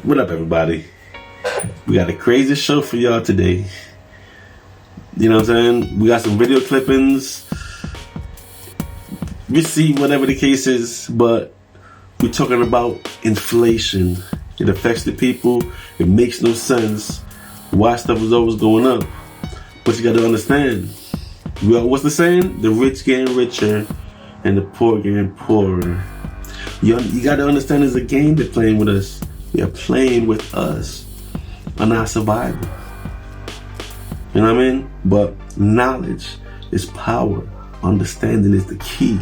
What up, everybody? We got a crazy show for y'all today. You know what I'm saying? We got some video clippings. We see whatever the case is, but we're talking about inflation. It affects the people. It makes no sense why stuff is always going up. But you got to understand, what's the saying? The rich getting richer and the poor getting poorer. You got to understand there's a game they're playing with us. They're playing with us on our survival. You know what I mean? But knowledge is power. Understanding is the key.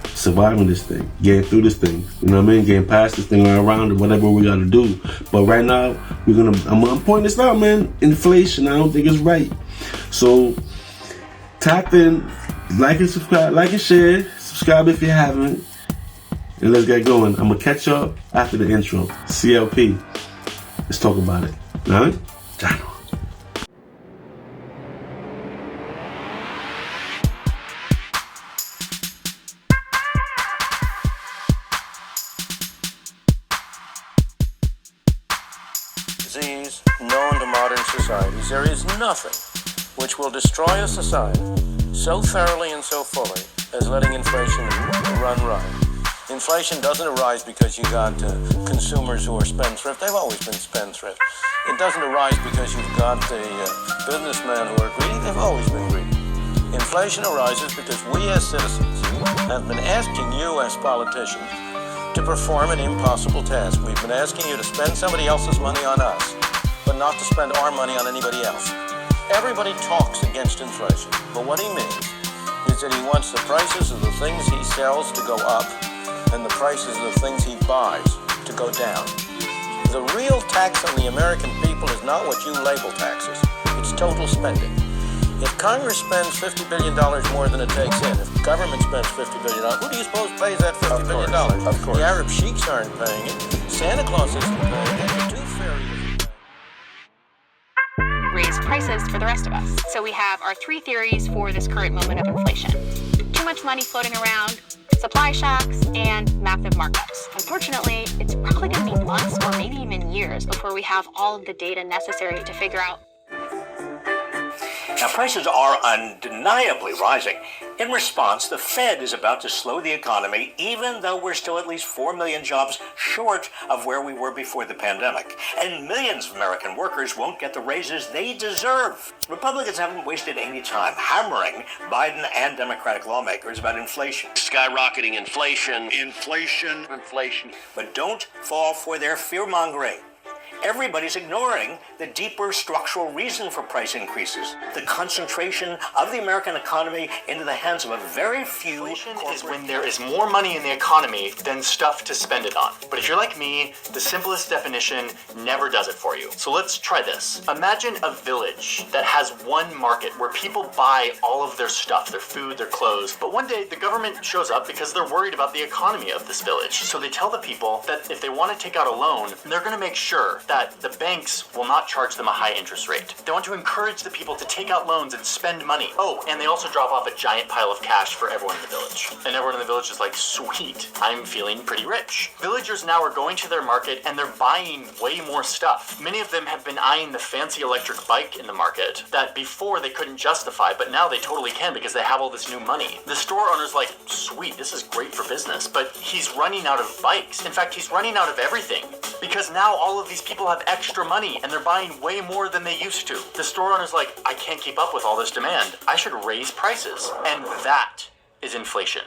Surviving this thing, getting through this thing, you know what I mean? Getting past this thing or around it, whatever we gotta do. But right now, I'm pointing this out, man. Inflation, I don't think it's right. So tap in, like and subscribe, like and share, subscribe if you haven't, and let's get going. I'm gonna catch y'all after the intro. CLP. Let's talk about it. Alright? Jano. Disease known to modern societies, there is nothing which will destroy a society so thoroughly and so fully as letting inflation run riot. Inflation doesn't arise because you got consumers who are spendthrift. They've always been spendthrift. It doesn't arise because you've got the businessmen who are greedy. They've always been greedy. Inflation arises because we as citizens have been asking you as politicians to perform an impossible task. We've been asking you to spend somebody else's money on us, but not to spend our money on anybody else. Everybody talks against inflation, but what he means is that he wants the prices of the things he sells to go up and the prices of the things he buys to go down. The real tax on the American people is not what you label taxes. It's total spending. If Congress spends $50 billion more than it takes in, if government spends $50 billion, who do you suppose pays that $50 billion? Of course. The Arab sheiks aren't paying it. Santa Claus isn't paying it. The tooth fairy isn't paying it. Raise prices for the rest of us. So we have our three theories for this current moment of inflation. Too much money floating around, supply shocks, and massive markups. Unfortunately, it's probably going to be months or maybe even years before we have all of the data necessary to figure out. Now, prices are undeniably rising. In response, the Fed is about to slow the economy, even though we're still at least 4 million jobs short of where we were before the pandemic. And millions of American workers won't get the raises they deserve. Republicans haven't wasted any time hammering Biden and Democratic lawmakers about inflation. Skyrocketing inflation. But don't fall for their fear-mongering. Everybody's ignoring the deeper structural reason for price increases, the concentration of the American economy into the hands of a very few. Inflation is when there is more money in the economy than stuff to spend it on. But if you're like me, the simplest definition never does it for you. So let's try this. Imagine a village that has one market where people buy all of their stuff, their food, their clothes. But one day the government shows up because they're worried about the economy of this village. So they tell the people that if they want to take out a loan, they're going to make sure that the banks will not charge them a high interest rate. They want to encourage the people to take out loans and spend money. Oh, and they also drop off a giant pile of cash for everyone in the village. And everyone in the village is like, sweet, I'm feeling pretty rich. Villagers now are going to their market and they're buying way more stuff. Many of them have been eyeing the fancy electric bike in the market that before they couldn't justify, but now they totally can because they have all this new money. The store owner's like, sweet, this is great for business, but he's running out of bikes. In fact, he's running out of everything because now all of these people have extra money and they're buying way more than they used to. The store owner's like, I can't keep up with all this demand. I should raise prices. And that is inflation.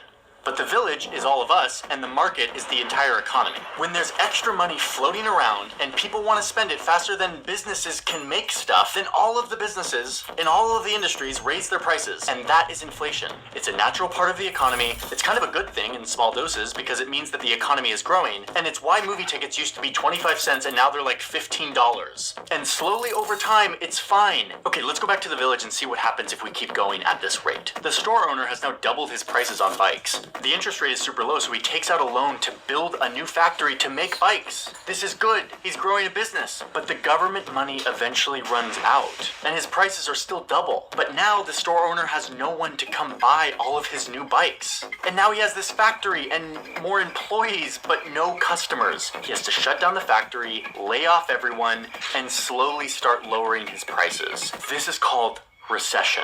But the village is all of us, and the market is the entire economy. When there's extra money floating around, and people want to spend it faster than businesses can make stuff, then all of the businesses in all of the industries raise their prices, and that is inflation. It's a natural part of the economy. It's kind of a good thing in small doses, because it means that the economy is growing, and it's why movie tickets used to be 25 cents, and now they're like $15. And slowly over time, it's fine. Okay, let's go back to the village and see what happens if we keep going at this rate. The store owner has now doubled his prices on bikes. The interest rate is super low, so he takes out a loan to build a new factory to make bikes. This is good. He's growing a business. But the government money eventually runs out, and his prices are still double. But now the store owner has no one to come buy all of his new bikes. And now he has this factory and more employees, but no customers. He has to shut down the factory, lay off everyone, and slowly start lowering his prices. This is called recession.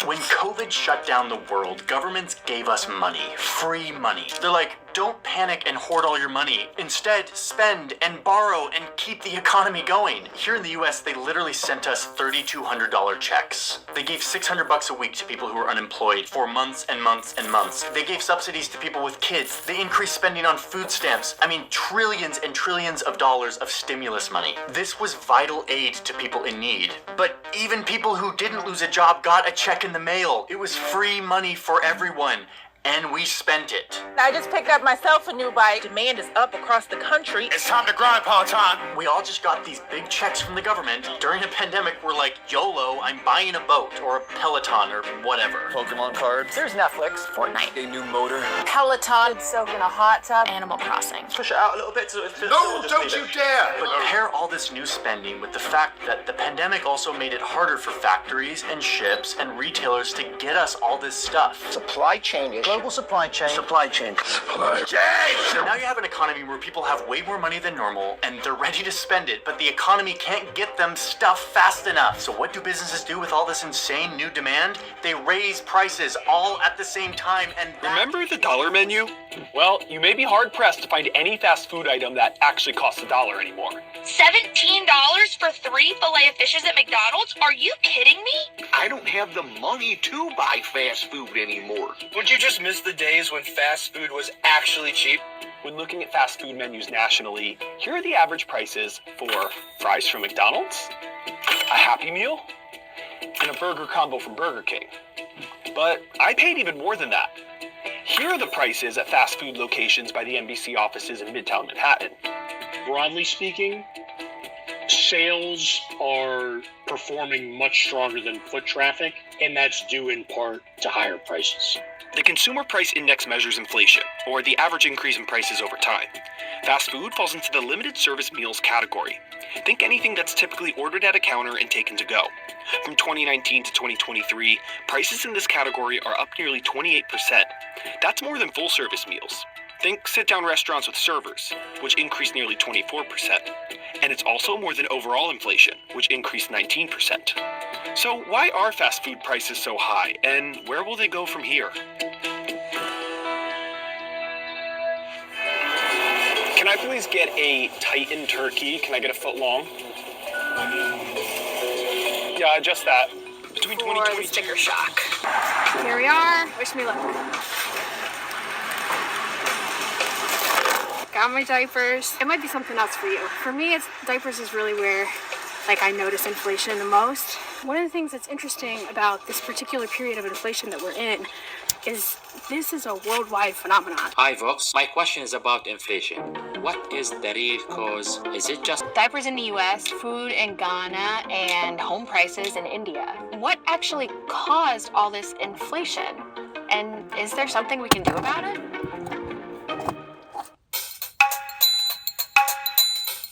When COVID shut down the world, governments gave us money, free money. They're like, don't panic and hoard all your money. Instead, spend and borrow and keep the economy going. Here in the US, they literally sent us $3,200 checks. They gave $600 a week to people who were unemployed for months and months and months. They gave subsidies to people with kids. They increased spending on food stamps. I mean, trillions and trillions of dollars of stimulus money. This was vital aid to people in need. But even people who didn't lose a job got a check in the mail. It was free money for everyone. And we spent it. I just picked up myself a new bike. Demand is up across the country. It's time to grind, Peloton. We all just got these big checks from the government. During a pandemic, we're like, YOLO, I'm buying a boat or a Peloton or whatever. Pokemon cards. There's Netflix, Fortnite, A new motor. Peloton, soak in a hot tub, Animal Crossing. Push it out a little bit so it fits. No, don't you dare! But pair all this new spending with the fact that the pandemic also made it harder for factories and ships and retailers to get us all this stuff. Supply chain issue. Global supply chain. Supply chain. So now you have an economy where people have way more money than normal and they're ready to spend it, but the economy can't get them stuff fast enough. So what do businesses do with all this insane new demand? They raise prices all at the same time and Remember the dollar menu? Well, you may be hard-pressed to find any fast food item that actually costs $1 anymore. $17 for 3 filet of fishes at McDonald's? Are you kidding me? I don't have the money to buy fast food anymore. Would you just miss the days when fast food was actually cheap? When looking at fast food menus nationally, here are the average prices for fries from McDonald's, a Happy Meal, and a burger combo from Burger King. But I paid even more than that. Here are the prices at fast food locations by the NBC offices in Midtown Manhattan. Broadly speaking, sales are performing much stronger than foot traffic, and that's due in part to higher prices. The Consumer Price Index measures inflation, or the average increase in prices over time. Fast food falls into the limited service meals category. Think anything that's typically ordered at a counter and taken to go. From 2019 to 2023, prices in this category are up nearly 28%. That's more than full service meals. Think sit-down restaurants with servers, which increased nearly 24%. And it's also more than overall inflation, which increased 19%. So why are fast food prices so high, and where will they go from here? Can I please get a Titan turkey? Can I get a foot long? Yeah, just that. Between 2022 sticker shock. Here we are. Wish me luck. Got my diapers. It might be something else for you. For me, diapers is really where I notice inflation the most. One of the things that's interesting about this particular period of inflation that we're in is this is a worldwide phenomenon. Hi Vox, my question is about inflation. What is the real cause? Is it just Diapers in the US, food in Ghana, and home prices in India. What actually caused all this inflation? And is there something we can do about it?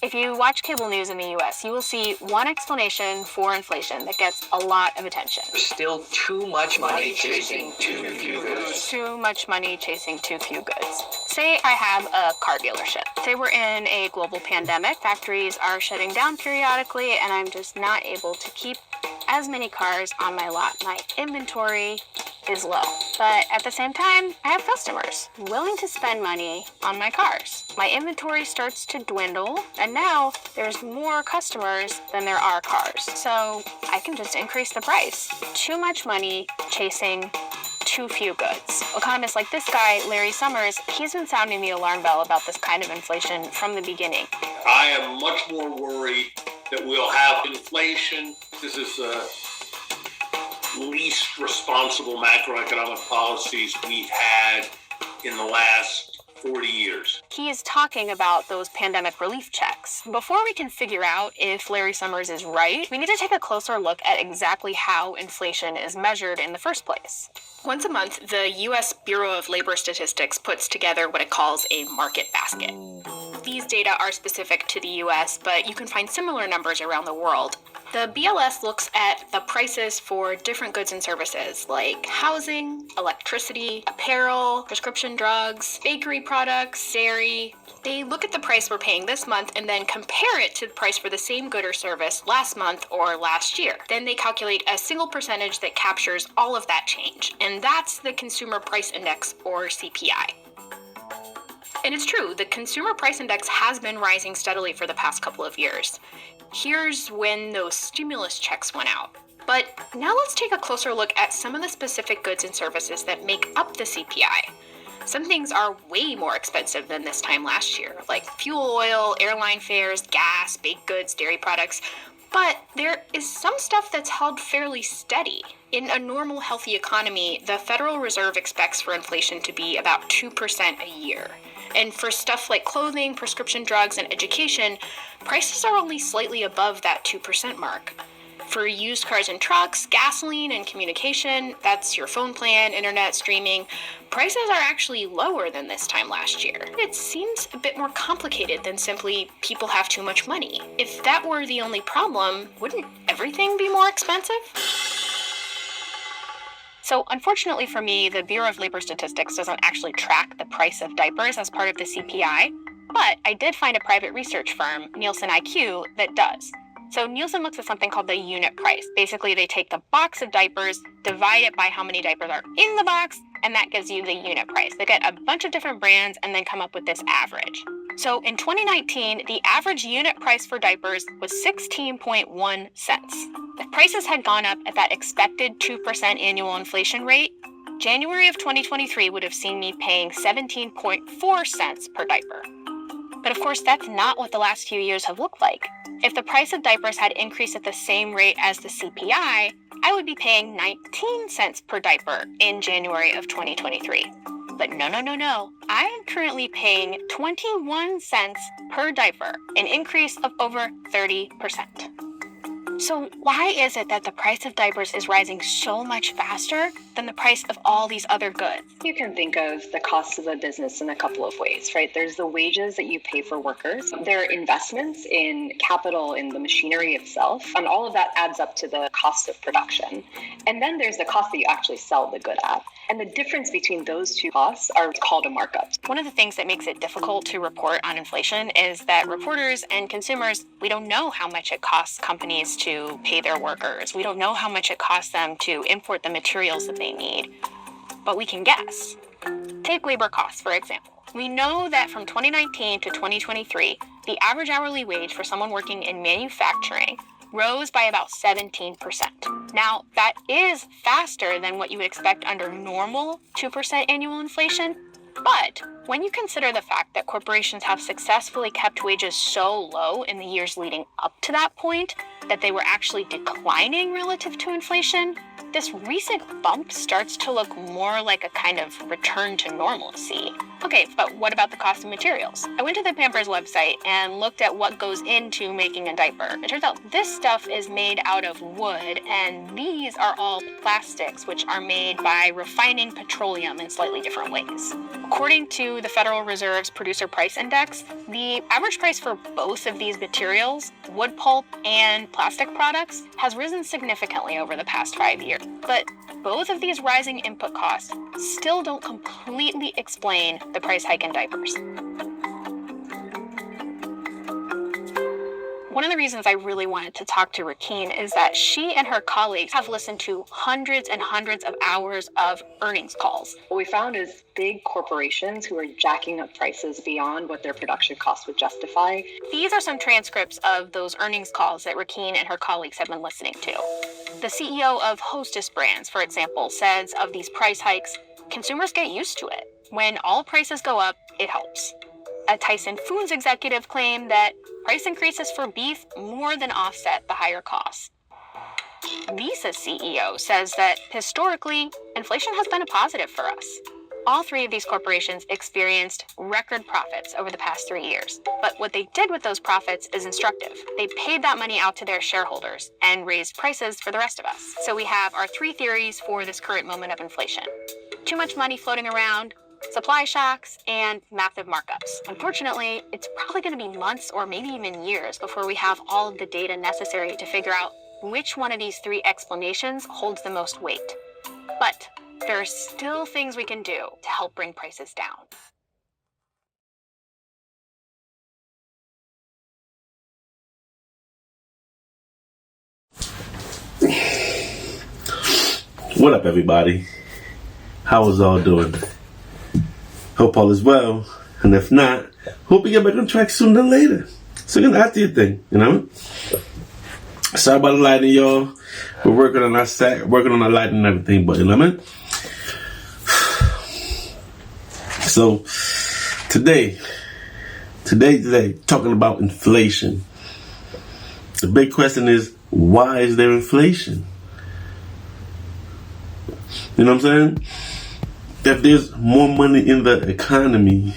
If you watch cable news in the US, you will see one explanation for inflation that gets a lot of attention. still too much money chasing too few goods? Too much money chasing too few goods. Say I have a car dealership. Say we're in a global pandemic, factories are shutting down periodically, and I'm just not able to keep as many cars on my lot. My inventory is low. But at the same time, I have customers willing to spend money on my cars. My inventory starts to dwindle, and now there's more customers than there are cars. So I can just increase the price. Too much money chasing too few goods. Economists like this guy, Larry Summers, he's been sounding the alarm bell about this kind of inflation from the beginning. I am much more worried that we'll have inflation. This is the least responsible macroeconomic policies we've had in the last 40 years. He is talking about those pandemic relief checks. Before we can figure out if Larry Summers is right, we need to take a closer look at exactly how inflation is measured in the first place. Once a month, the U.S. Bureau of Labor Statistics puts together what it calls a market basket. These data are specific to the U.S., but you can find similar numbers around the world. The BLS looks at the prices for different goods and services like housing, electricity, apparel, prescription drugs, bakery products, dairy. They look at the price we're paying this month and then compare it to the price for the same good or service last month or last year. Then they calculate a single percentage that captures all of that change, and that's the Consumer Price Index, or CPI. And it's true, the Consumer Price Index has been rising steadily for the past couple of years. Here's when those stimulus checks went out. But now let's take a closer look at some of the specific goods and services that make up the CPI. Some things are way more expensive than this time last year, like fuel oil, airline fares, gas, baked goods, dairy products. But there is some stuff that's held fairly steady. In a normal, healthy economy, the Federal Reserve expects for inflation to be about 2% a year. And for stuff like clothing, prescription drugs, and education, prices are only slightly above that 2% mark. For used cars and trucks, gasoline and communication, that's your phone plan, internet, streaming, prices are actually lower than this time last year. It seems a bit more complicated than simply people have too much money. If that were the only problem, wouldn't everything be more expensive? So unfortunately for me, the Bureau of Labor Statistics doesn't actually track the price of diapers as part of the CPI, but I did find a private research firm, Nielsen IQ, that does. So Nielsen looks at something called the unit price. Basically, they take the box of diapers, divide it by how many diapers are in the box, and that gives you the unit price. They get a bunch of different brands and then come up with this average. So in 2019, the average unit price for diapers was 16.1 cents. If prices had gone up at that expected 2% annual inflation rate, January of 2023 would have seen me paying 17.4 cents per diaper. But of course, that's not what the last few years have looked like. If the price of diapers had increased at the same rate as the CPI, I would be paying 19 cents per diaper in January of 2023. But no. I am currently paying 21 cents per diaper, an increase of over 30%. So why is it that the price of diapers is rising so much faster than the price of all these other goods? You can think of the cost of a business in a couple of ways, right? There's the wages that you pay for workers. There are investments in capital in the machinery itself, and all of that adds up to the cost of production. And then there's the cost that you actually sell the good at. And the difference between those two costs are called a markup. One of the things that makes it difficult to report on inflation is that reporters and consumers, we don't know how much it costs companies to pay their workers. We don't know how much it costs them to import the materials that they need. But we can guess. Take labor costs, for example. We know that from 2019 to 2023, the average hourly wage for someone working in manufacturing rose by about 17%. Now, that is faster than what you would expect under normal 2% annual inflation, but when you consider the fact that corporations have successfully kept wages so low in the years leading up to that point that they were actually declining relative to inflation, this recent bump starts to look more like a kind of return to normalcy. Okay, but what about the cost of materials? I went to the Pampers website and looked at what goes into making a diaper. It turns out this stuff is made out of wood, and these are all plastics, which are made by refining petroleum in slightly different ways. According to the Federal Reserve's Producer Price Index, the average price for both of these materials, wood pulp and plastic products, has risen significantly over the past 5 years. But both of these rising input costs still don't completely explain the price hike in diapers. One of the reasons I really wanted to talk to Rakeen is that she and her colleagues have listened to hundreds and hundreds of hours of earnings calls. What we found is big corporations who are jacking up prices beyond what their production costs would justify. These are some transcripts of those earnings calls that Rakeen and her colleagues have been listening to. The CEO of Hostess Brands, for example, says of these price hikes, consumers get used to it. When all prices go up, it helps. A Tyson Foods executive claimed that price increases for beef more than offset the higher costs. Visa's CEO says that historically, inflation has been a positive for us. All three of these corporations experienced record profits over the past 3 years. But what they did with those profits is instructive. They paid that money out to their shareholders and raised prices for the rest of us. So we have our three theories for this current moment of inflation. Too much money floating around, supply shocks, and massive markups. Unfortunately, it's probably going to be months or maybe even years before we have all of the data necessary to figure out which one of these three explanations holds the most weight. But there are still things we can do to help bring prices down. What up, everybody? How is all doing? Hope all is well. And if not, hope we get back on track sooner than later. So get out to your thing, you know? Sorry about the lighting, y'all. We're working on our set, working on our lighting and everything, but you know what I mean? So, today, talking about inflation. The big question is, why is there inflation? You know what I'm saying? If there's more money in the economy,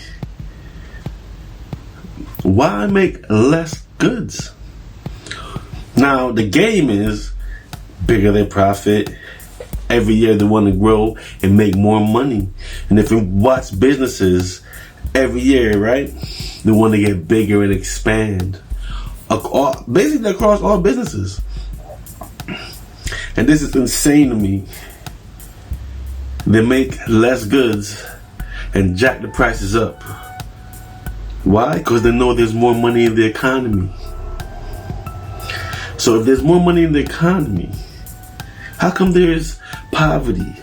why make less goods? Now, the game is bigger their profit. Every year they want to grow and make more money. And if you watch businesses, every year, right, they want to get bigger and expand. Basically across all businesses. And this is insane to me. They make less goods and jack the prices up. Why? Because they know there's more money in the economy. So if there's more money in the economy, how come there's poverty?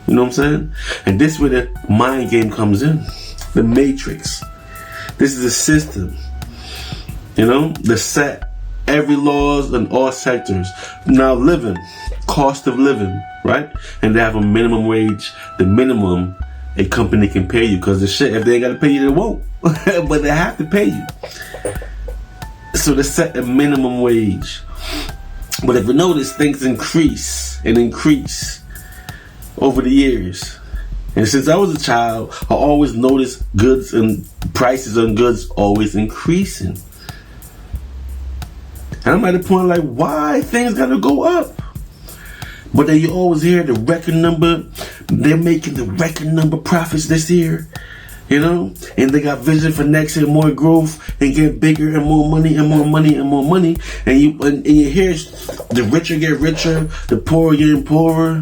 You know what I'm saying? And this is where the mind game comes in. The matrix. This is a system. You know? That set every laws in all sectors. Now living. Cost of living. Right? And they have a minimum wage. The minimum a company can pay you. Because the shit, if they ain't got to pay you, they won't. But they have to pay you. So they set a minimum wage. But if you notice, things increase and increase over the years. And since I was a child, I always noticed goods and prices on goods always increasing. And I'm at the point like, why things gotta go up? But then you always hear the record number. They're making the record number profits this year. You know, and they got vision for next year, more growth, and get bigger and more money and more money and more money. And you hear the richer get richer, the poor getting poorer.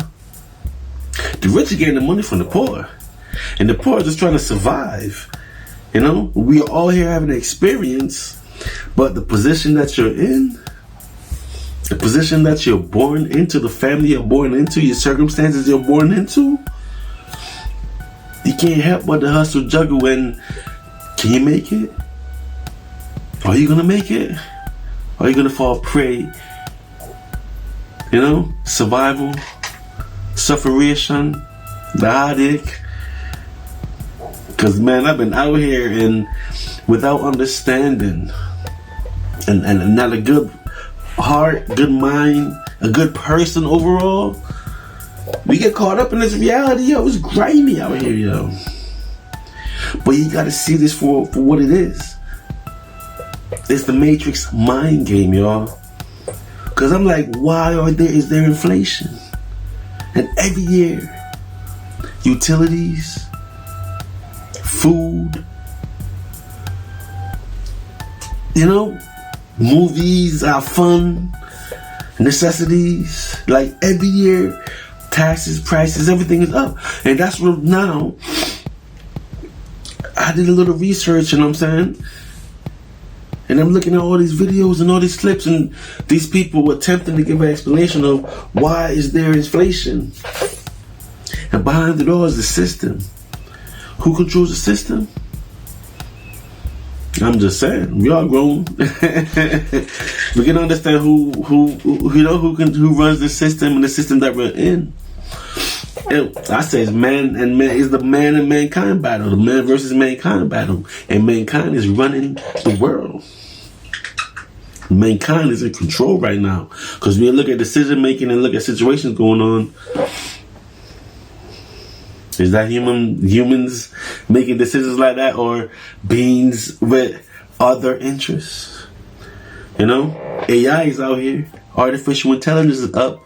The rich are getting the money from the poor, and the poor are just trying to survive. You know, we are all here having an experience, but the position that you're in, the position that you're born into, the family you're born into, your circumstances you're born into. You can't help but to hustle, juggle, and can you make it? Are you gonna make it? Are you gonna fall prey? You know, survival, sufferation, the heartache. Cause man, I've been out here and without understanding, and not a good heart, good mind, a good person overall. We get caught up in this reality, yo. It's grimy out here, yo. But you gotta see this for what it is. It's the Matrix mind game, y'all. Cause I'm like, why is there inflation? And every year, utilities, food, you know, movies, our fun, necessities, like every year, taxes, prices, everything is up. And that's what now, I did a little research, you know what I'm saying? And I'm looking at all these videos and all these clips, and these people attempting to give an explanation of why is there inflation. And behind it all is the system. Who controls the system? I'm just saying, we all grown. We can understand who runs the system and the system that we're in. I say it's man and man is the man and mankind battle, the man versus mankind battle, and mankind is running the world. Mankind is in control right now because we look at decision making and look at situations going on. Is that humans making decisions like that, or beings with other interests? You know, AI is out here. Artificial intelligence is up.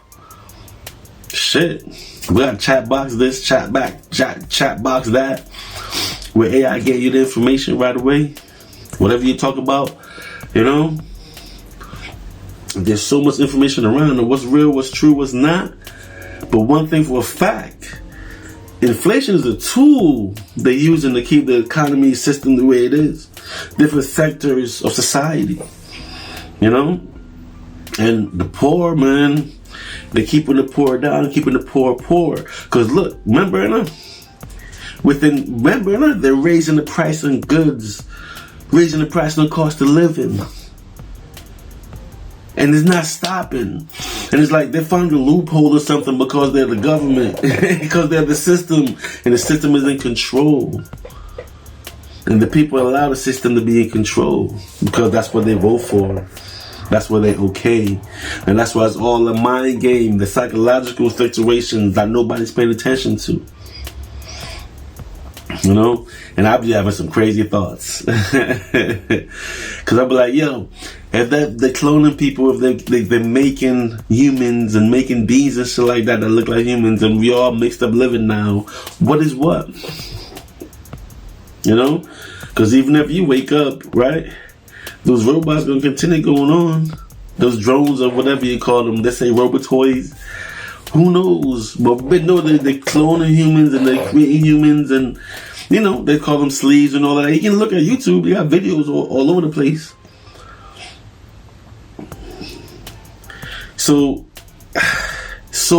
Shit, we got chat box this, chat box that, where AI get you the information right away. Whatever you talk about, you know. There's so much information around, and what's real, what's true, what's not. But one thing for a fact, inflation is a tool they use to keep the economy system the way it is. Different sectors of society, you know? And the poor, man, they're keeping the poor down, keeping the poor poor. Because look, remember, they're raising the price on goods, raising the price on the cost of living. And it's not stopping. And it's like they found a loophole or something because they're the government, because they're the system, and the system is in control. And the people allow the system to be in control because that's what they vote for. That's what they okay. And that's why it's all a mind game, the psychological situations that nobody's paying attention to. You know? And I'll be having some crazy thoughts. Because I'll be like, yo, if they're cloning people, if they're making humans and making beings and shit like that look like humans, and we all mixed up living now, what is what? You know? Because even if you wake up, right, those robots going to continue going on. Those drones or whatever you call them, they say robotoids. Who knows? But we know that they're cloning humans and they're creating humans, and you know, they call them sleeves and all that. You can look at YouTube, they got videos all over the place. So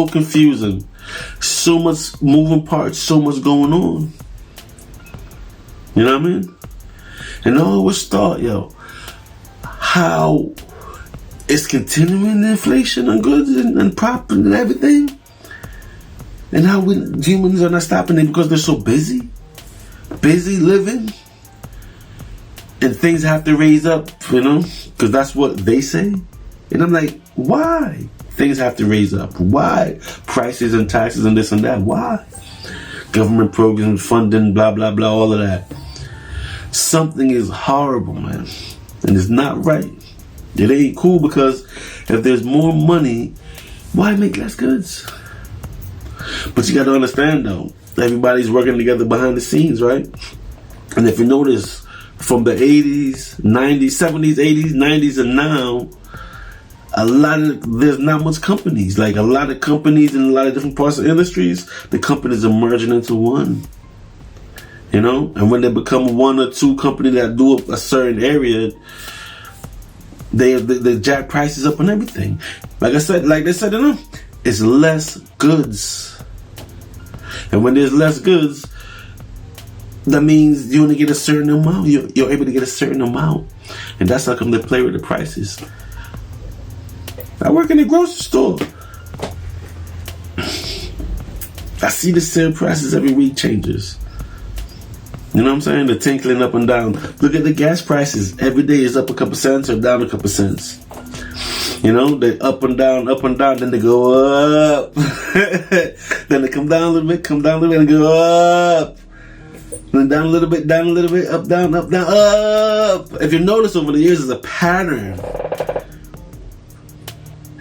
confusing. So much moving parts, so much going on. You know what I mean? And I always thought, yo, how it's continuing the inflation on goods and property and everything. And how humans are not stopping it because they're so busy living. And things have to raise up, you know, because that's what they say. And I'm like, why? Things have to raise up. Why? Prices and taxes and this and that. Why? Government programs, funding, blah, blah, blah, all of that. Something is horrible, man. And it's not right. It ain't cool because if there's more money, why make less goods? But you got to understand, though, everybody's working together behind the scenes, right? And if you notice, from the 80s, 90s, 70s, 80s, 90s, and now, there's not much companies. Like a lot of companies in a lot of different parts of industries, the companies are merging into one. You know? And when they become one or two companies that do a certain area, they jack prices up on everything. Like they said, you know, it's less goods. And when there's less goods, that means you only get a certain amount. You're able to get a certain amount. And that's how come they play with the prices. I work in a grocery store. I see the sale prices every week changes. You know what I'm saying? They're tinkling up and down. Look at the gas prices. Every day is up a couple cents or down a couple cents. You know, they up and down, then they go up. Then they come down a little bit, and go up. Then down a little bit, up, down, up. If you notice over the years, there's a pattern.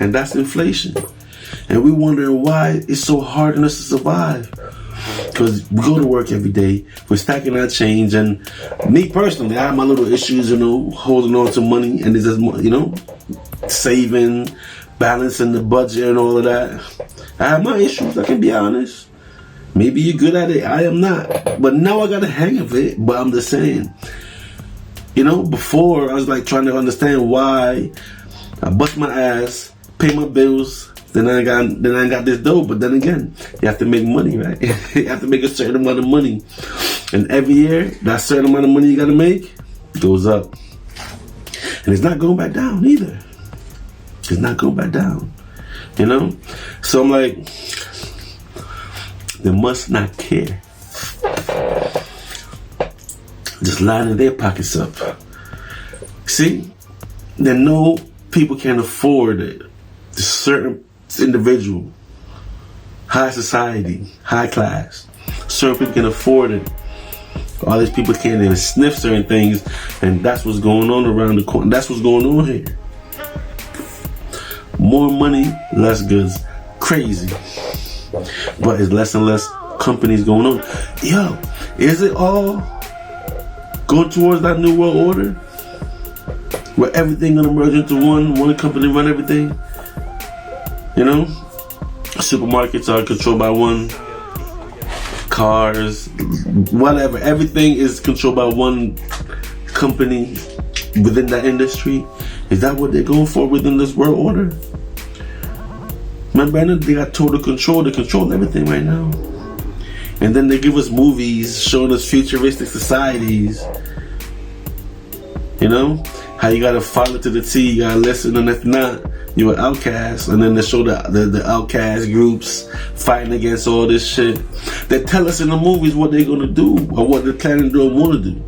And that's inflation. And we're wondering why it's so hard on us to survive. Because we go to work every day, we're stacking our change, and me personally, I have my little issues, you know, holding on to money, and it's just, you know, saving, balancing the budget and all of that. I have my issues, I can be honest. Maybe you're good at it, I am not. But now I got a hang of it, but I'm just saying. You know, before I was like trying to understand why I bust my ass, pay my bills, then I got this dough. But then again, you have to make money, right? You have to make a certain amount of money. And every year, that certain amount of money you got to make goes up. And it's not going back down either. It's not going back down. You know? So I'm like, they must not care. Just lining their pockets up. See? They know people can't afford it. A certain individual, high society, high class, certain people can afford it. All these people can't even sniff certain things, and that's what's going on around the corner. That's what's going on here. More money, less goods. Crazy. But it's less and less companies going on. Yo, is it all going towards that new world order? Where everything gonna merge into one company run everything? You know? Supermarkets are controlled by one. Cars, whatever. Everything is controlled by one company within that industry. Is that what they're going for within this world order? Remember, they got total control. They control everything right now. And then they give us movies showing us futuristic societies. You know? How you gotta follow to the T, you gotta listen, and if not, you're an outcast. And then they show the outcast groups fighting against all this shit. They tell us in the movies what they're gonna do, or what they're planning to do or wanna do.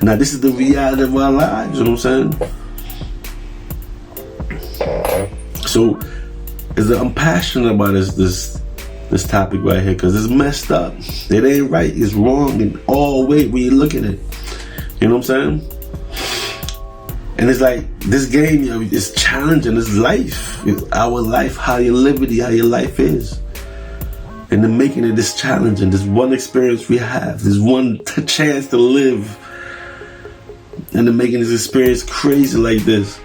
Now this is the reality of our lives, you know what I'm saying? So, I'm passionate about this topic right here, because it's messed up. It ain't right, it's wrong in all ways when you look at it. You know what I'm saying? And it's like, this game, you know, is challenging. It's life. It's our life, how your liberty, how your life is. And then making it this challenging, this one experience we have, this one chance to live. And then making this experience crazy like this.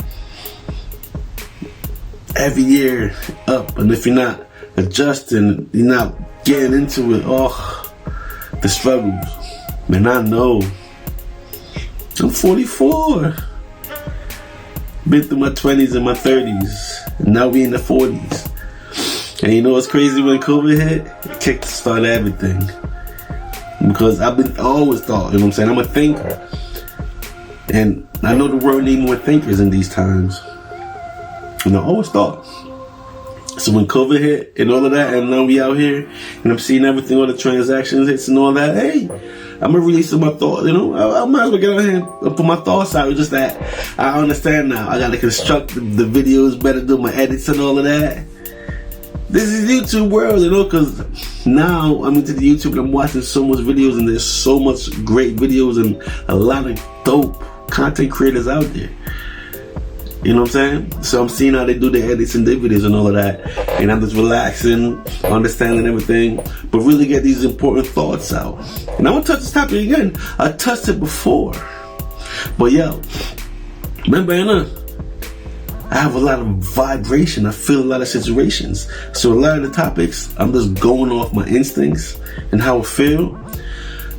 Every year up. And if you're not adjusting, you're not getting into it, the struggles. Man, I know. I'm 44. Been through my 20s and my 30s. And now we in the 40s. And you know what's crazy? When COVID hit, it kick-started everything. Because I always thought, you know what I'm saying? I'm a thinker. And I know the world need more thinkers in these times. And I always thought. So when COVID hit and all of that, and now we out here, and I'm seeing everything, all the transactions hits and all that, hey, I'm gonna release my thoughts, you know. I might as well get out here and put my thoughts out. It's just that I understand now. I gotta construct the videos better, do my edits and all of that. This is YouTube world, you know, because now I'm into the YouTube and I'm watching so much videos, and there's so much great videos and a lot of dope content creators out there. You know what I'm saying? So I'm seeing how they do their edits and their videos and all of that. And I'm just relaxing, understanding everything, but really get these important thoughts out. And I want to touch this topic again. I touched it before. But yo, remember, you know, I have a lot of vibration. I feel a lot of situations. So a lot of the topics, I'm just going off my instincts and how I feel.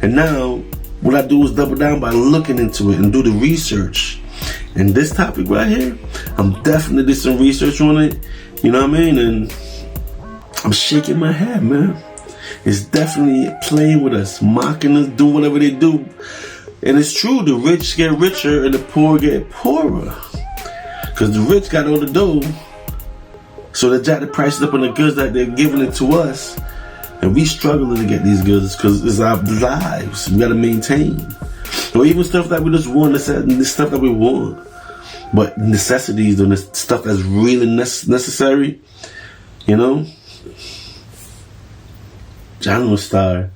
And now, what I do is double down by looking into it and do the research. And this topic right here, I'm definitely did some research on it. You know what I mean? And I'm shaking my head, man. It's definitely playing with us, mocking us, doing whatever they do. And it's true, the rich get richer and the poor get poorer. Because the rich got all the dough. So they jack the prices up on the goods that they're giving it to us. And we struggling to get these goods because it's our lives. We got to maintain. Or even stuff that we just want, the stuff that we want. But necessities, and the stuff that's really necessary, you know? John Star.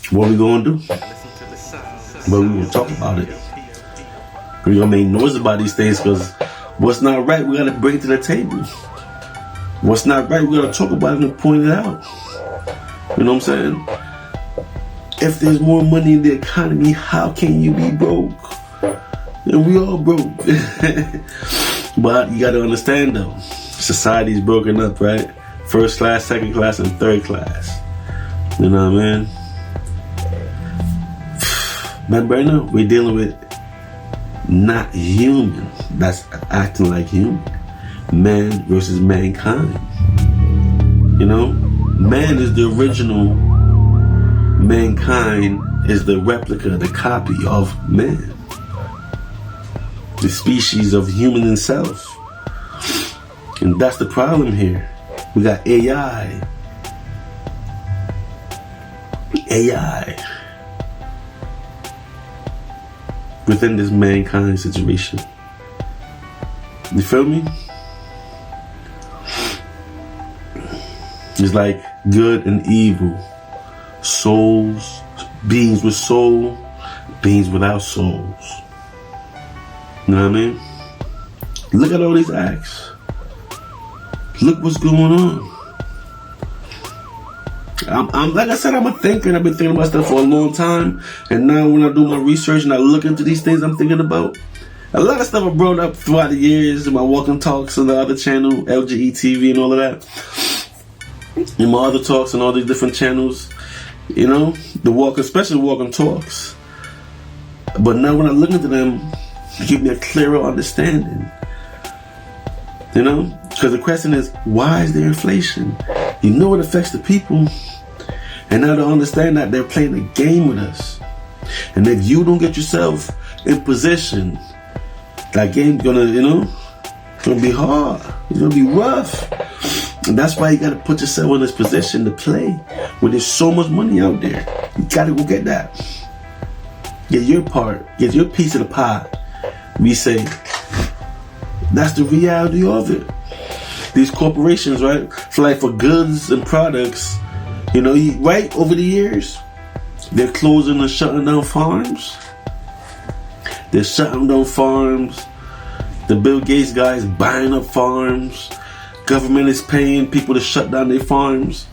What we gonna do? But we gonna talk about it. We gonna make noise about these things, because what's not right, we gotta bring it to the table. What's not right, we gotta talk about it and point it out. You know what I'm saying? If there's more money in the economy, how can you be broke? And we all broke. But you gotta understand though, society's broken up, right? First class, second class, and third class. You know what I mean? But right now, we're dealing with not human that's acting like human. Man versus mankind. You know? Man is the original. Mankind is the replica, the copy of man. The species of human itself. And that's the problem here. We got AI. Within this mankind situation. You feel me? It's like good and evil. Souls, beings with soul, beings without souls. You know what I mean? Look at all these acts. Look what's going on. I'm like I said, I'm a thinker, and I've been thinking about stuff for a long time. And now when I do my research and I look into these things I'm thinking about, a lot of stuff I brought up throughout the years in my walking talks on the other channel, LGE TV and all of that. In my other talks and all these different channels, you know, the walk, especially walking talks. But now when I look into them, they give me a clearer understanding. You know? Because the question is, why is there inflation? You know it affects the people. And now to understand that they're playing a game with us. And if you don't get yourself in position, that game's gonna, you know, it's gonna be hard. It's gonna be rough. And that's why you gotta put yourself in this position to play. When there's so much money out there, you gotta go get that. Get your part, get your piece of the pie. We say, that's the reality of it. These corporations, right, for goods and products, you know, right, over the years, they're closing and shutting down farms. They're shutting down farms. The Bill Gates guys buying up farms. Government is paying people to shut down their farms.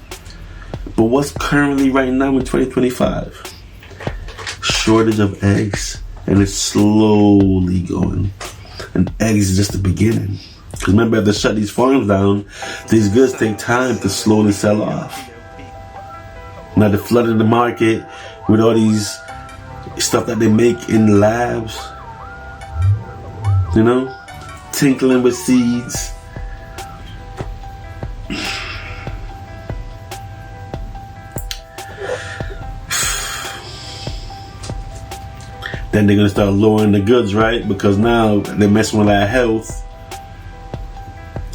But what's currently right now in 2025? Shortage of eggs. And it's slowly going. And eggs is just the beginning. Because remember, if they shut these farms down, these goods take time to slowly sell off. Now they're flooding the market with all these stuff that they make in the labs. You know? Tinkling with seeds. Then they're going to start lowering the goods, right? Because now they're messing with our health.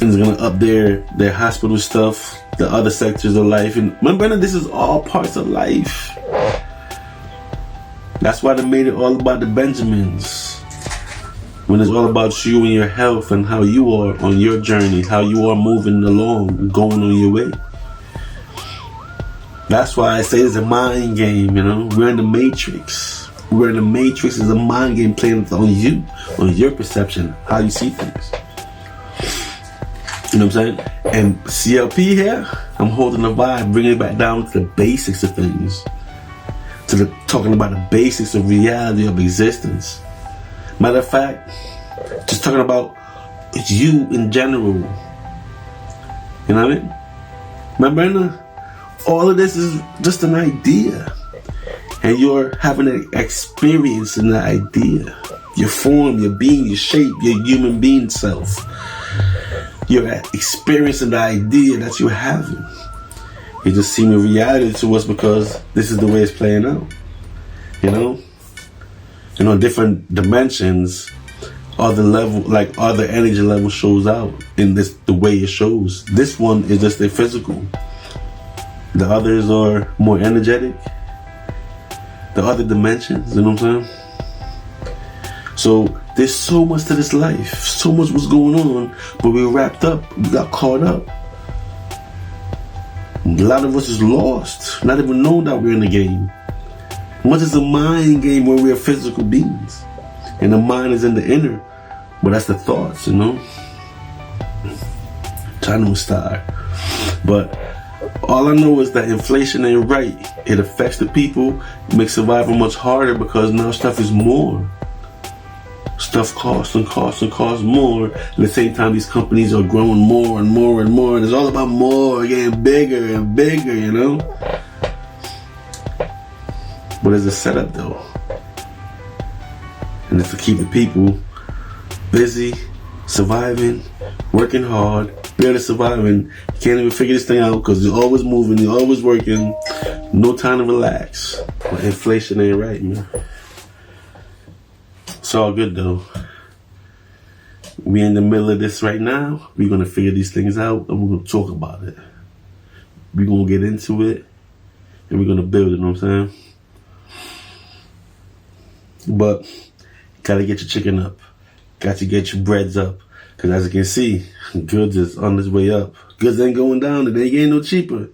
And it's going to up their hospital stuff, the other sectors of life. And remember, this is all parts of life. That's why they made it all about the Benjamins. When it's all about you and your health and how you are on your journey, how you are moving along, going on your way. That's why I say it's a mind game, you know? We're in the Matrix. We're in the Matrix. Is a mind game playing on you, on your perception, how you see things. You know what I'm saying? And CLP here, I'm holding the vibe, bringing it back down to the basics of things. Talking about the basics of reality of existence. Matter of fact, just talking about you in general. You know what I mean? Remember, all of this is just an idea. And you're having an experience in the idea. Your form, your being, your shape, your human being self. You're experiencing the idea that you're having. It just seems a reality to us because this is the way it's playing out. You know? And on different dimensions, other energy level shows out in this the way it shows. This one is just a physical. The others are more energetic. The other dimensions, you know what I'm saying? So there's so much to this life, so much was going on, but we wrapped up, we got caught up. A lot of us is lost, not even knowing that we're in the game. Much is a mind game where we're physical beings. And the mind is in the inner. But that's the thoughts, you know? Channel star. But all I know is that inflation ain't right. It affects the people. It makes survival much harder because now stuff is more. Stuff costs and costs and costs more. At the same time, these companies are growing more and more and more. And it's all about more, getting bigger and bigger, you know? But it's a setup though. And it's to keep the people busy, surviving, working hard, barely surviving. You can't even figure this thing out because you're always moving, you're always working. No time to relax. But inflation ain't right, man. It's all good though. We're in the middle of this right now. We're going to figure these things out and we're going to talk about it. We're going to get into it and we're going to build it, you know what I'm saying? But you gotta get your chicken up. Got to get your breads up. Because as you can see, goods is on its way up. Goods ain't going down and they ain't no cheaper.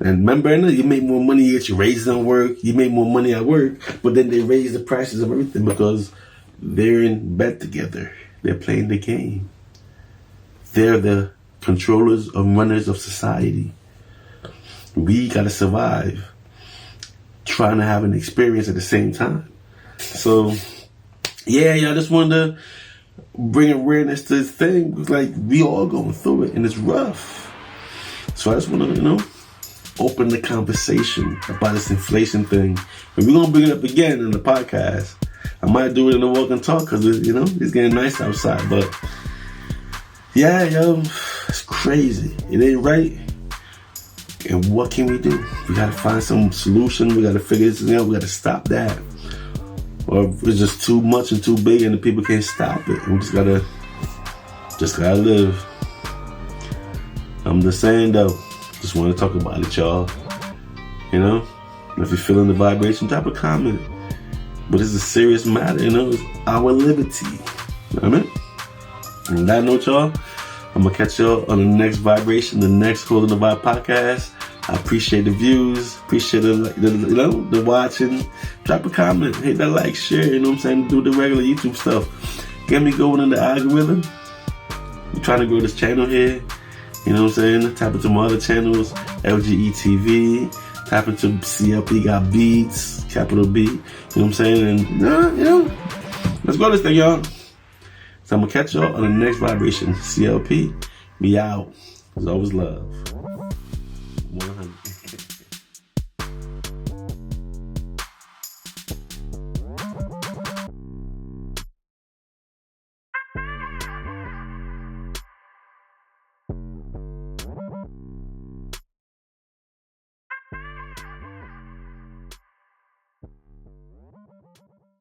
And remember, you make more money, you get your raises on work, you make more money at work, but then they raise the prices of everything because they're in bed together. They're playing the game. They're the controllers of runners of society. We gotta survive trying to have an experience at the same time. So, yeah, I just wanted to bring awareness to this thing. It's like we all going through it and it's rough. So I just want to, open the conversation about this inflation thing. And we're going to bring it up again in the podcast. I might do it in the walk and talk because, it's getting nice outside. But, yeah, it's crazy. It ain't right. And what can we do? We got to find some solution. We got to figure this out. We got to stop that. Or if it's just too much and too big and the people can't stop it. We just gotta live. I'm just saying though. Just want to talk about it, y'all. And if you're feeling the vibration, drop a comment. But it's a serious matter, it's our liberty. You know what I mean? On that note, y'all, I'm gonna catch y'all on the next vibration, the next Holding the Vibe podcast. I appreciate the views, appreciate the watching. Drop a comment, hit that like, share, do the regular YouTube stuff. Get me going in the algorithm. I'm trying to grow this channel here. Tap into my other channels, LGE TV, tap into CLP got beats, capital B, And let's go this thing, y'all. So I'm gonna catch y'all on the next vibration. CLP, we out. There's always love.